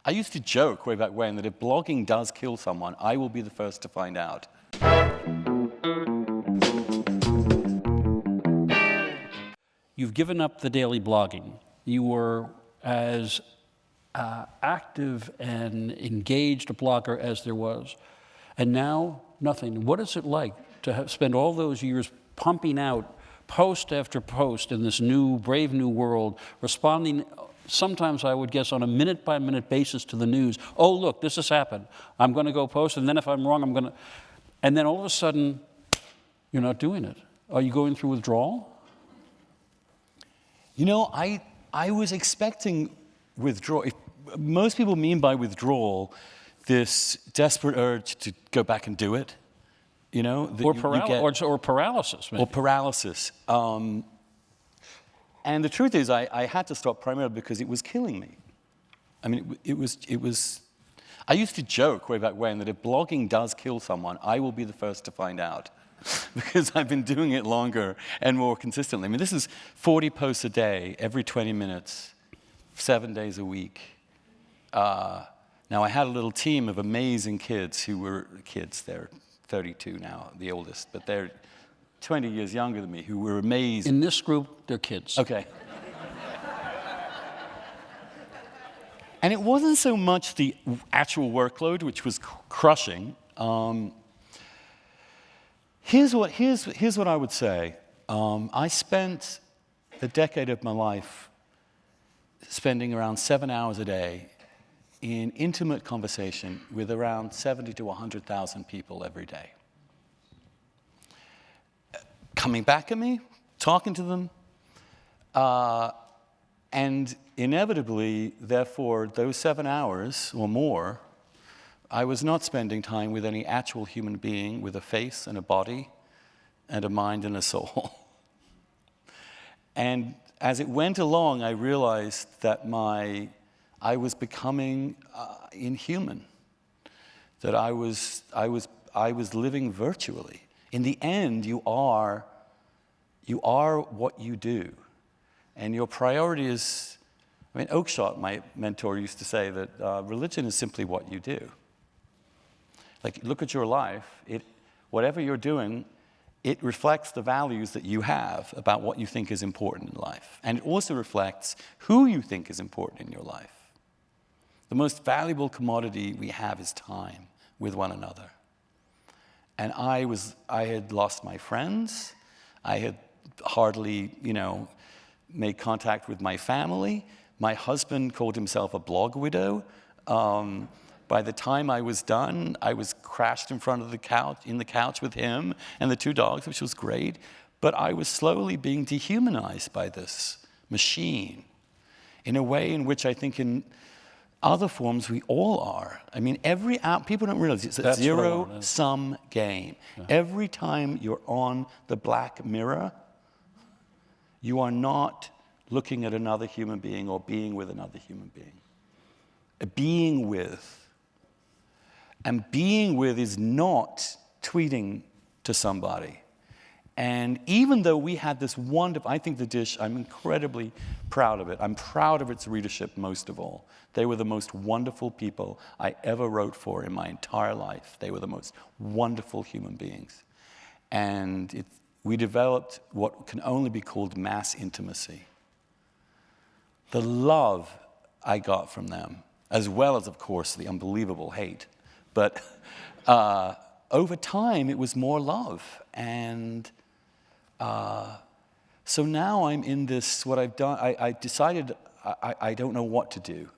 I used to joke way back when that if blogging does kill someone, I will be the first to find out. You've given up the daily blogging. You were as active and engaged a blogger as there was. And now, nothing. What is it like to spend all those years pumping out post after post in this new, brave new world, responding sometimes, I would guess, on a minute-by-minute basis to the news? Oh, look, this has happened. I'm going to go post, and then if I'm wrong, I'm going to... And then all of a sudden, you're not doing it. Are you going through withdrawal? You know, I was expecting withdrawal. Most people mean by withdrawal this desperate urge to go back and do it, you know? Or paralysis, maybe. Or paralysis. And the truth is, I had to stop primarily because it was killing me. I mean, it was. I used to joke way back when that if blogging does kill someone, I will be the first to find out. Because I've been doing it longer and more consistently. I mean, this is 40 posts a day, every 20 minutes, 7 days a week. Now, I had a little team of amazing kids who were kids. They're 32 now, the oldest, but they're 20 years younger than me, who were amazing. In this group, they're kids. Okay. And it wasn't so much the actual workload, which was crushing. Here's what I would say. I spent a decade of my life spending around 7 hours a day in intimate conversation with around 70 to 100,000 people every day. Coming back at me, talking to them, and inevitably, therefore, those 7 hours or more, I was not spending time with any actual human being with a face and a body and a mind and a soul. And as it went along, I realized that I was becoming inhuman, that I was living virtually. In the end, you are what you do, and your priority is. I mean, Oakeshott, my mentor, used to say that religion is simply what you do. Like, look at your life. Whatever you're doing, it reflects the values that you have about what you think is important in life, and it also reflects who you think is important in your life. The most valuable commodity we have is time with one another. And I had lost my friends. I had hardly, made contact with my family. My husband called himself a blog widow. By the time I was done, I was crashed in front of the couch with him and the 2 dogs, which was great. But I was slowly being dehumanized by this machine in a way in which I think in other forms we all are. I mean, people don't realize it's a zero-sum game. Yeah. Every time you're on the black mirror, you are not looking at another human being or being with another human being. Being with. And being with is not tweeting to somebody. And even though we had this wonderful, I think the dish, I'm incredibly proud of it. I'm proud of its readership most of all. They were the most wonderful people I ever wrote for in my entire life. They were the most wonderful human beings. And we developed what can only be called mass intimacy. The love I got from them, as well as, of course, the unbelievable hate. But over time, it was more love. And so now I'm in this, what I've done, I decided I don't know what to do.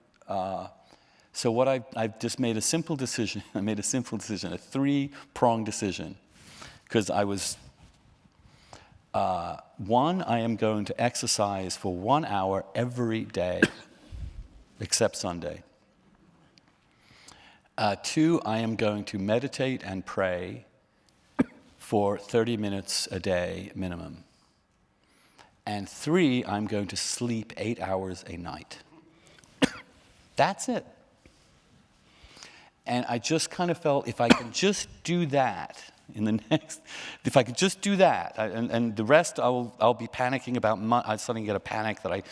So what I've just made a simple decision. I made a simple decision, a 3-pronged decision. Because I was, one, I am going to exercise for 1 hour every day, except Sunday. 2, I am going to meditate and pray for 30 minutes a day minimum. And 3, I'm going to sleep 8 hours a night. That's it. And I just kind of felt if I can just do that, in the next, if I could just do that, and the rest I'll be panicking about. I suddenly get a panic that I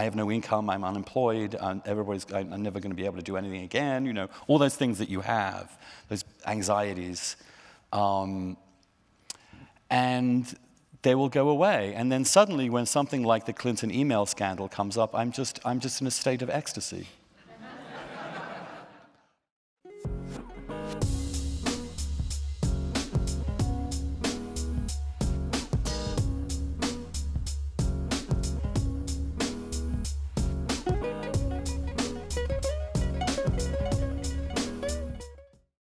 have no income, I'm unemployed, I'm never going to be able to do anything again. You know, all those things that you have, those anxieties, and they will go away. And then suddenly, when something like the Clinton email scandal comes up, I'm just in a state of ecstasy.